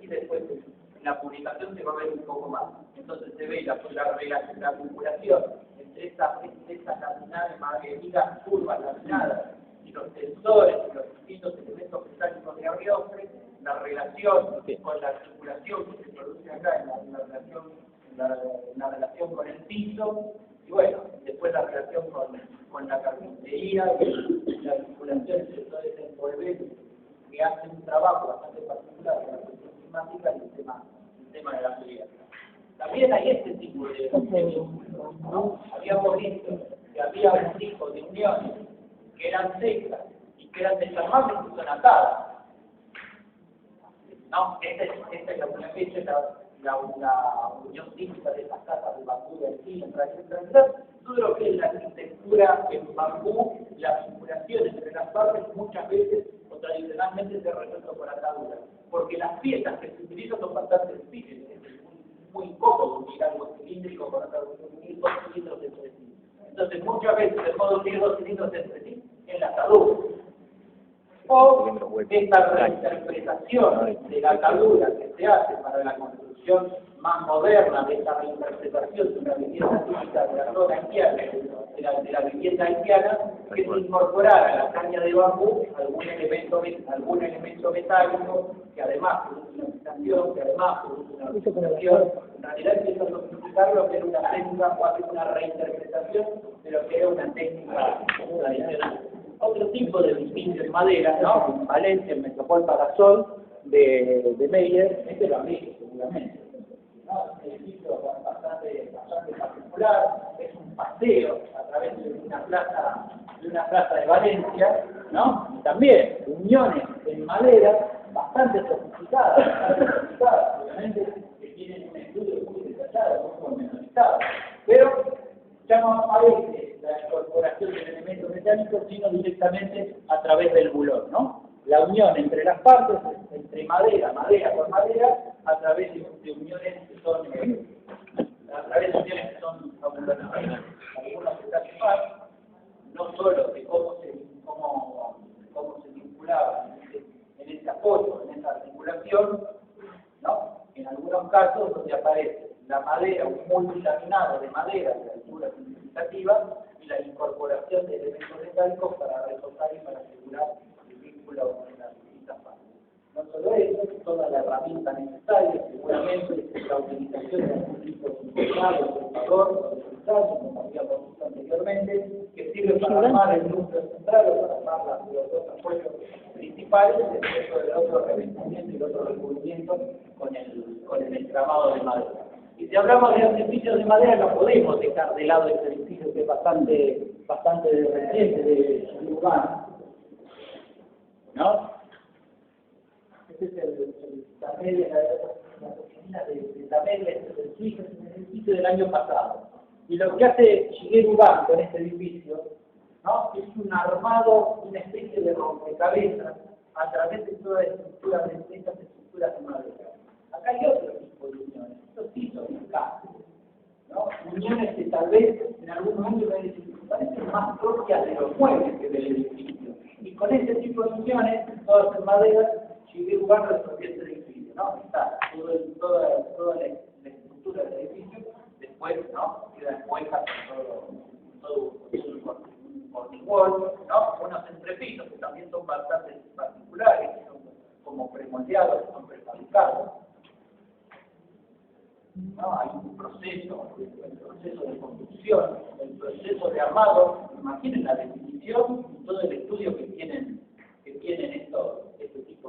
y después en la publicación se va a ver un poco más. Entonces se ve la vinculación entre estas laminadas, magnéticas, curvas laminadas, y los tensores y los distintos elementos cristálicos de Arioste, la relación con la articulación que se produce acá en la relación con el piso, y bueno, después la relación con la carpintería y la vinculación entre todo ese envolvente que hace un trabajo bastante particular de la cuestión climática y el tema de la fría. También hay este tipo de vínculos, ¿no? Habíamos visto que había un tipo de uniones que eran secas y que eran desarmables y son atadas. ¿No? Esta es una fecha, la unión típica de estas casas de bambú de China, todo lo que es la arquitectura en bambú, la vinculación entre las partes muchas veces o tradicionalmente se resuelve por atadura, porque las piezas que se utilizan son bastante difíciles, es muy incómodo unir algo cilíndrico con unir dos cilindros entre sí. Entonces muchas veces se puede unir dos cilindros entre sí en la atadura. O esta reinterpretación de la atadura que se hace para la construcción más moderna de esta reinterpretación de una vivienda típica de la zona haitiana, de la vivienda haitiana, que se incorporara a la caña de bambú algún elemento metálico que además produce una fijación, que además produce una fijación. En realidad empieza a sofisticado lo que era una técnica o hace una reinterpretación de lo que era una técnica tradicional. Otro tipo de edificio en madera, ¿no? En Valencia, en Metropol Parasol, de Meyer, este lo han visto seguramente, ¿no? Un edificio bastante particular, es un paseo a través de una plaza de Valencia, ¿no? Y también uniones en madera bastante sofisticadas, obviamente que tienen un estudio muy detallado, muy pormenorizado, pero ya no aparece la incorporación del elemento metálico, sino directamente a través del bulón, ¿no? La unión entre las partes, entre madera con madera, a través de uniones que son abundantes. Algunos detalles más, no solo de cómo se vinculaba en ese apoyo, en esa articulación, ¿no? En algunos casos donde aparece la madera, un multilaminado de madera de altura significativa y la incorporación de elementos metálicos para reforzar y para asegurar el vínculo en las distintas partes. No solo eso, toda la herramienta necesaria, seguramente la utilización de algún tipo de controlador, como habíamos visto anteriormente, que sirve para armar el núcleo central o para armar los dos apoyos principales, dentro del otro revestimiento y el otro recubrimiento con el entramado de madera. Y si hablamos de edificios de madera, no podemos dejar de lado este edificio que es bastante reciente de Urbano, ¿no? Este es el Tamedia, la oficina de Tamedia, este es el suizo, es un edificio del año pasado. Y lo que hace Shigeru Ban con este edificio, ¿no? Es un armado, una especie de rompecabezas a través de toda estructura de estas estructuras de madera. Acá hay otro tipo de uniones, estos sí son encajes, ¿no? Uniones que tal vez en algún momento parecen más propias de los muebles que del edificio. Y con este tipo de uniones, todas en madera, Shigeru Ban resolvió este edificio, ¿no? Está toda la estructura del edificio, después, ¿no? Queda expuesta todo un hormigón, ¿no? Unos entrepisos que también son bastante particulares, que son como premoldeados, que son prefabricados. ¿No? Hay un proceso, el proceso de construcción, el proceso de armado. Imaginen la definición y todo el estudio que tienen este tipo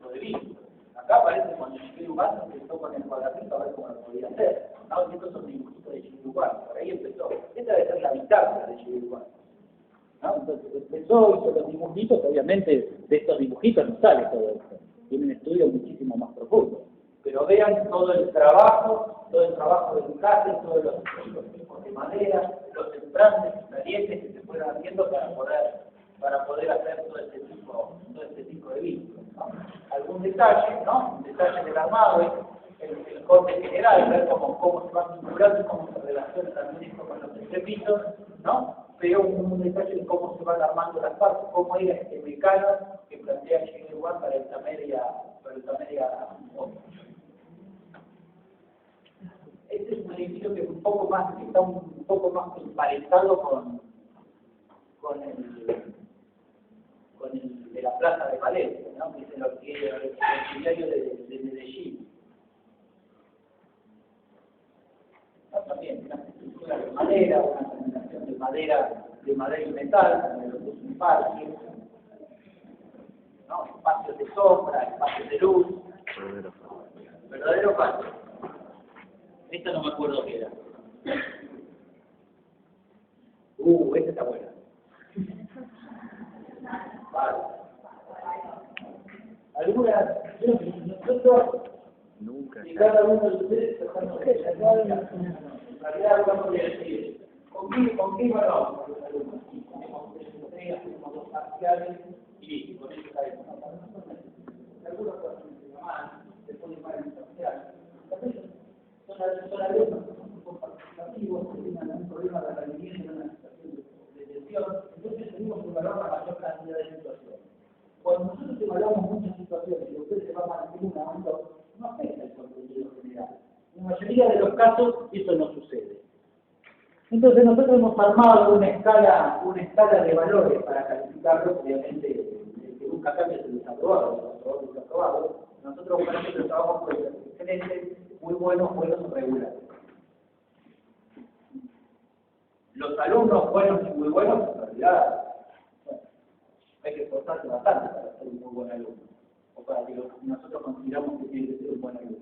de vínculos. Acá aparece cuando Shigeru Ban empezó con el cuadradito a ver cómo lo podía hacer, ¿no? Y estos son dibujitos de Shigeru Ban, por ahí empezó. Esta debe ser la bitácora de Shigeru Ban, ¿no? Entonces empezó, hizo los dibujitos, obviamente de estos dibujitos no sale todo esto, tiene un estudio muchísimo más profundo. Pero vean todo el trabajo de encaje, todos los tipos de madera, los entrantes y salientes que se fueron haciendo para poder hacer todo este tipo de vínculos, ¿no? Algún detalle, ¿no? Un detalle del armado es el corte general, ver cómo se van vinculando y cómo se relaciona también esto con los entrepisos, ¿no? Pero un detalle de cómo se van armando las partes, cómo era este mecano que plantea Shigeru Ban para el Tamedia 8. está un poco más emparentado con el de la Plaza de Valencia, ¿no? Que es el diario de Medellín. ¿No? También una estructura de madera, una combinación de madera y metal, donde lo puso un parque, ¿no? Espacios de sombra, espacios de luz. Verdadero patio. Esta no me acuerdo qué era. Esta está buena. Vale. Nosotros, nunca. y cada uno de ustedes, en realidad vamos a decir, ¿con qué valor? Hacemos dos parciales y con eso sabemos. Algunos son más, se ponen para el parcial. Son alumnos que son poco participativos, que tienen algún problema de rendimiento en una situación de tensión, entonces tenemos que evaluar la mayor cantidad de situaciones. Cuando nosotros evaluamos muchas situaciones y ustedes se van a mantener una o dos, no afecta el contenido general. En la mayoría de los casos eso no sucede. Entonces nosotros hemos armado una escala de valores para calificarlo, obviamente el que busca cambio es el desaprobado, el desaprobado. Nosotros por ejemplo trabajamos con excelentes, muy buenos o regulares. Los alumnos buenos y muy buenos, en realidad, bueno, hay que esforzarse bastante para ser un muy buen alumno, o para que nosotros consideramos que tiene que ser un buen alumno.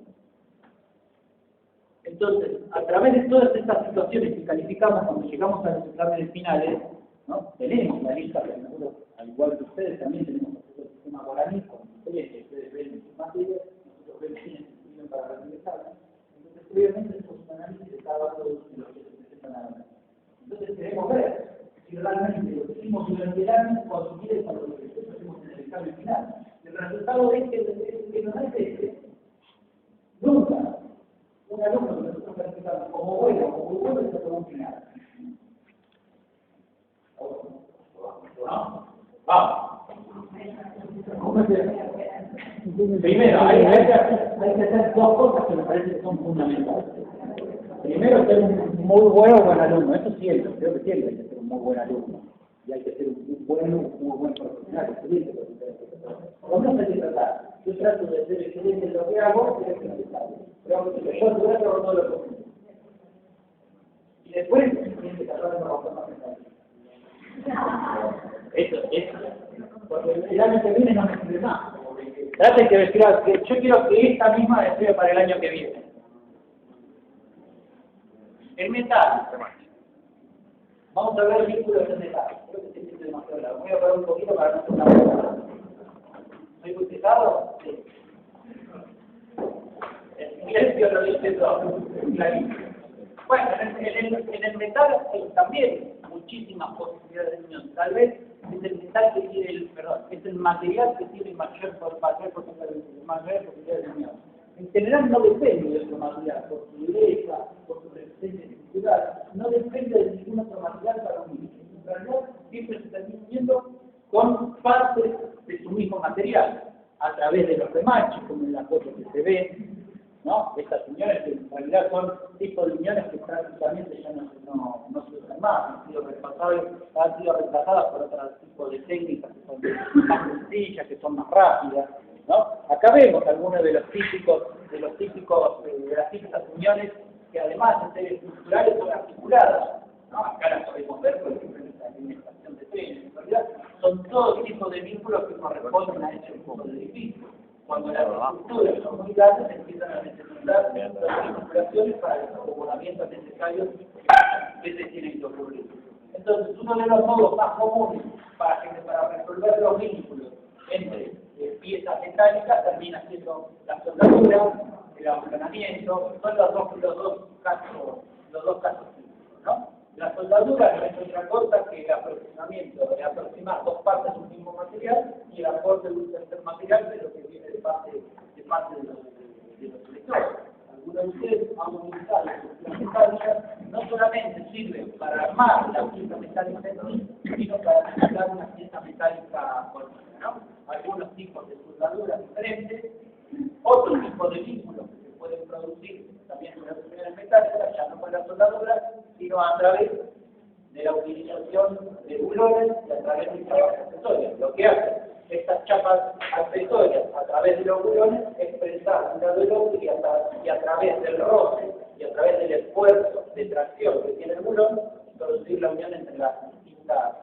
Entonces, a través de todas estas situaciones que calificamos, cuando llegamos a los exámenes finales, ¿no? Tenemos la lista, que nosotros, al igual que ustedes, también tenemos el sistema guaraní, con ustedes ven sus materias, nosotros vemos quiénes sirven para rendir examen. Entonces, previamente hacemos un análisis de cada uno de los que se presentan a la mesa. Entonces, queremos ver si realmente lo que hicimos durante el año coincide con lo que nosotros hacemos en el examen final. El resultado es que no es este. Nunca. Un alumno que nosotros calificamos como bueno o muy bueno se toma un final. ¿No? Vamos. Primero, hay que hacer dos cosas que me parece que son fundamentales. Primero, ser un muy bueno o buen alumno. Eso siempre, creo que siempre hay que ser un muy buen alumno. Y hay que ser un muy buen profesional, excelente profesional. Por lo menos hay que tratar. Yo trato de ser excelente en lo que hago, pero yo trato todo lo posible. Y después tienes que tratar de trabajar más mental. Eso. Porque el año que viene no me sirve más. Traten que decir, yo quiero que esta misma me sirva para el año que viene. El metal. Vamos a ver vínculos en metal. Creo que se siente demasiado largo. Voy a parar un poquito para no estar más. ¿Soy muy pesado? Sí. El silencio lo dice todo. Bueno, en el metal hay también muchísimas posibilidades de unión. Tal vez es el metal que tiene es el material que tiene mayor posibilidad de unión. En general no depende de otro material, por su dureza, por su resistencia estructural, no depende de ningún otro material para unir. En realidad siempre se termina uniendo con partes de su mismo material, a través de los remaches, como en la foto que se ve, ¿no? Estas uniones que en realidad son tipos de uniones que prácticamente ya no se usan más, han sido reemplazadas por otros tipos de técnicas que son más sencillas, que son más rápidas, ¿no? Acá vemos algunos de las típicas uniones que además de ser estructurales son articuladas, ¿no? Acá las podemos ver, por ejemplo, en esta estación de trenes. En realidad son todo tipo de vínculos que corresponden a ese tipo de edificio. Cuando las estructuras son muy grandes, empiezan a necesitar las articulaciones para los acomodamientos necesarios que se tienen que ocurrir. Entonces, uno de los modos más comunes para resolver los vínculos entre piezas metálicas termina siendo la soldadura, el aplanamiento, son los dos casos típicos, ¿no? La soldadura no es otra cosa que el aproximamiento de aproximar dos partes de un mismo material y el aporte de un tercer material de lo que viene de parte de los electrones. Algunos de ustedes han utilizado la estructura metálica, no solamente sirve para armar la pieza metálica en sí, sino para aplicar una pieza metálica continua, ¿no? Algunos tipos de soldadura diferentes, otros tipos de vínculos que se pueden producir también con las uniones metálicas, ya no con la soldadura, soldaduras, sino a través de la utilización de bulones y a través de chapas accesorias. Lo que hacen estas chapas accesorias a través de los bulones es expresar un lado del otro y a través del roce y a través del esfuerzo de tracción que tiene el bulón, producir la unión entre las distintas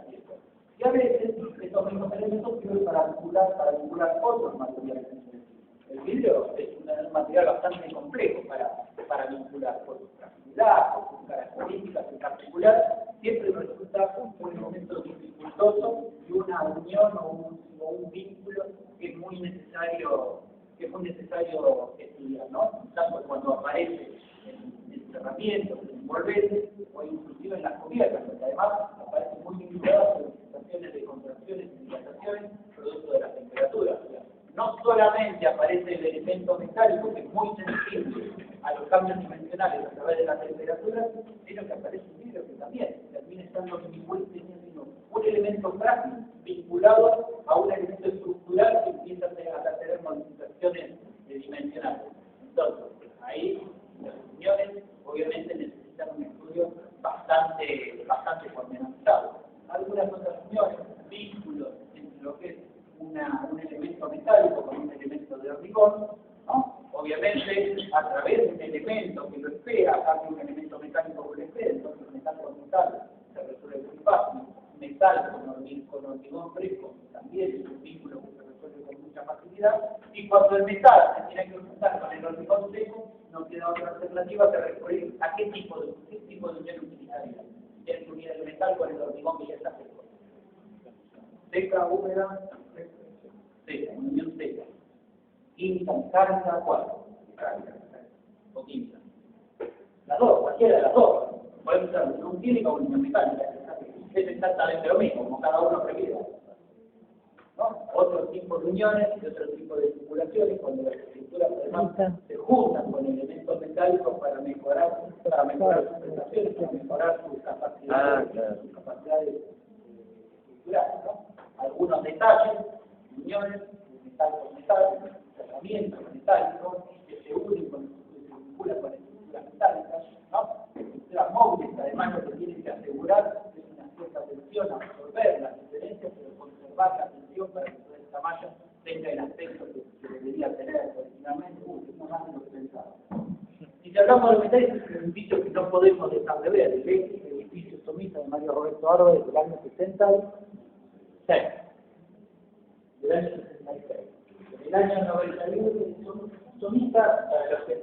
piezas. Y a veces estos mismos elementos sirven para vincular otros materiales. El vidrio es un material bastante complejo para vincular por su fragilidad, por sus características en particular, siempre resulta un elemento dificultoso y una unión o un vínculo que es muy necesario estudiar, ¿no? Tanto cuando aparece en cerramientos, en envolventes, o inclusive en las cubiertas, porque además aparece muy vinculado a situaciones de contracciones y dilataciones producto de la temperatura. No solamente aparece el elemento metálico, que es muy sensible a los cambios dimensionales a través de la temperatura, sino que aparece un vidrio que también termina estando teniendo un elemento frágil vinculado a un elemento estructural que empieza a tener modificaciones dimensionales. Entonces, ahí las uniones obviamente necesitan un estudio bastante pormenorizado. Algunas otras uniones, vínculos entre lo que es un elemento metálico con un elemento de hormigón, ¿no? Obviamente a través de un elemento que lo espera, acá hay un elemento mecánico que lo espera, entonces metal con metal se resuelve muy fácil, metal con hormigón fresco también es un vínculo que se resuelve con mucha facilidad, y cuando el metal se tiene que juntar con el hormigón seco, no queda otra alternativa que recurrir a qué tipo de unión utilizaría. Tiene que unir el metal con el hormigón que ya está seco. Seca, húmeda, seca, unión seca. Química, mecánica, ¿cuál? O química. Las dos, cualquiera de las dos. Podemos usar unión química o unión mecánica. Es exactamente lo mismo, como cada uno prefiera. ¿No? Otro tipo de uniones y otro tipo de circulaciones, cuando las estructuras además se juntan con elementos metálicos para mejorar sus prestaciones, para mejorar sus capacidades, estructurales, ¿no? Algunos detalles, uniones, metal con metal, cerramientos metálicos que se unen se vinculan con estructuras metálicas, ¿no? Estructuras móviles, además lo que tienen que asegurar es una cierta tensión, absorber las diferencias, pero conservar la tensión para que toda esta malla tenga el aspecto que debería tener originalmente, no más de lo que pensaba. Y si hablamos de metales, es un edificio que no podemos dejar de ver, el edificio Somisa de Mario Roberto Álvarez del año 66, del año 66. En el año 91, Somisa,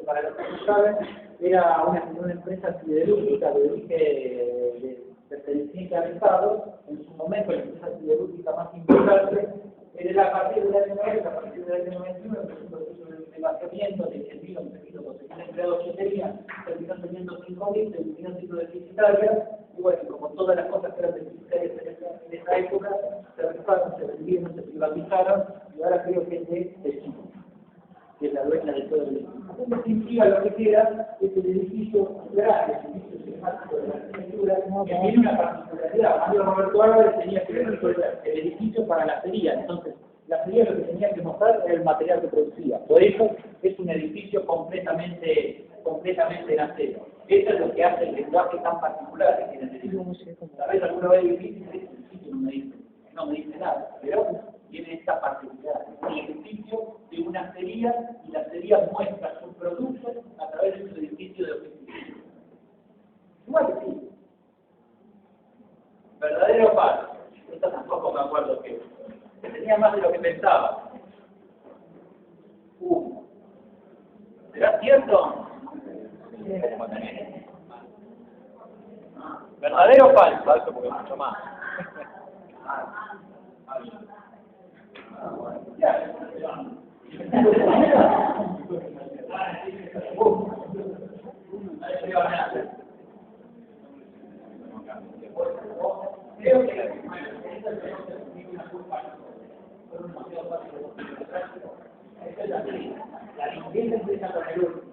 para los que no saben, era una empresa siderúrgica de origen perteneciente al Estado. En su momento, la empresa siderúrgica más importante era a partir del año 90, a partir del año 91, un proceso de vaciamiento, de que el 12.000 empleados que tenía, terminó teniendo 5.000, terminó siendo deficitaria, y bueno, como todas las cosas que eran deficitarias en esa época, se rifaron, se vendieron, se privatizaron, y ahora creo que es de Chile, que es la dueña de todo el edificio. En definitiva, lo que queda es el edificio grande, el edificio sistemático de la arquitectura, que tiene una particularidad. Mario Roberto Álvarez tenía que resolver el edificio para la feria, entonces la feria lo que tenía que mostrar era el material que producía. Por eso es un edificio completamente en acero. Eso es lo que hace el lenguaje tan particular que tiene el edificio. Tal vez alguna vez el edificio no me dice nada, pero tiene esta particularidad. Es un edificio de una acería y la acería muestra sus productos a través de su edificio de oficina. Igual que sí. ¿Verdadero o falso? Esto tampoco me acuerdo que tenía más de lo que pensaba. ¿Será cierto? ¿Verdadero o falso? Falso porque es mucho más. Creo que la limpieza empieza con el último.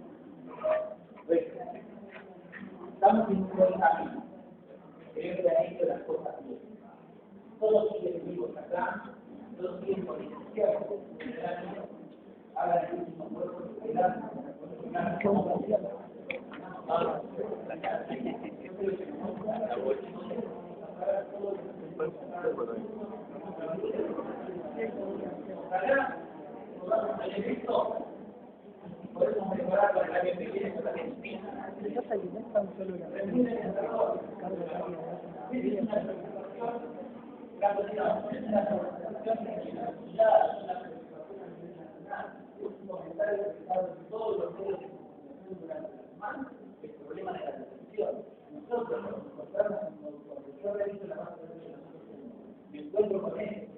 Estamos en un buen camino. Creo que han hecho las cosas bien. Todos siguen vivos acá, todos siguen potenciados. Hagan el último esfuerzo que quedan. acá, podamos tener esto, podemos mejorar para el año que viene con la Argentina. Todos los medios de comunicación durante la semana, el problema de la detención. Nosotros nos encontramos, cuando yo realizo la base de datos, me encuentro con esto.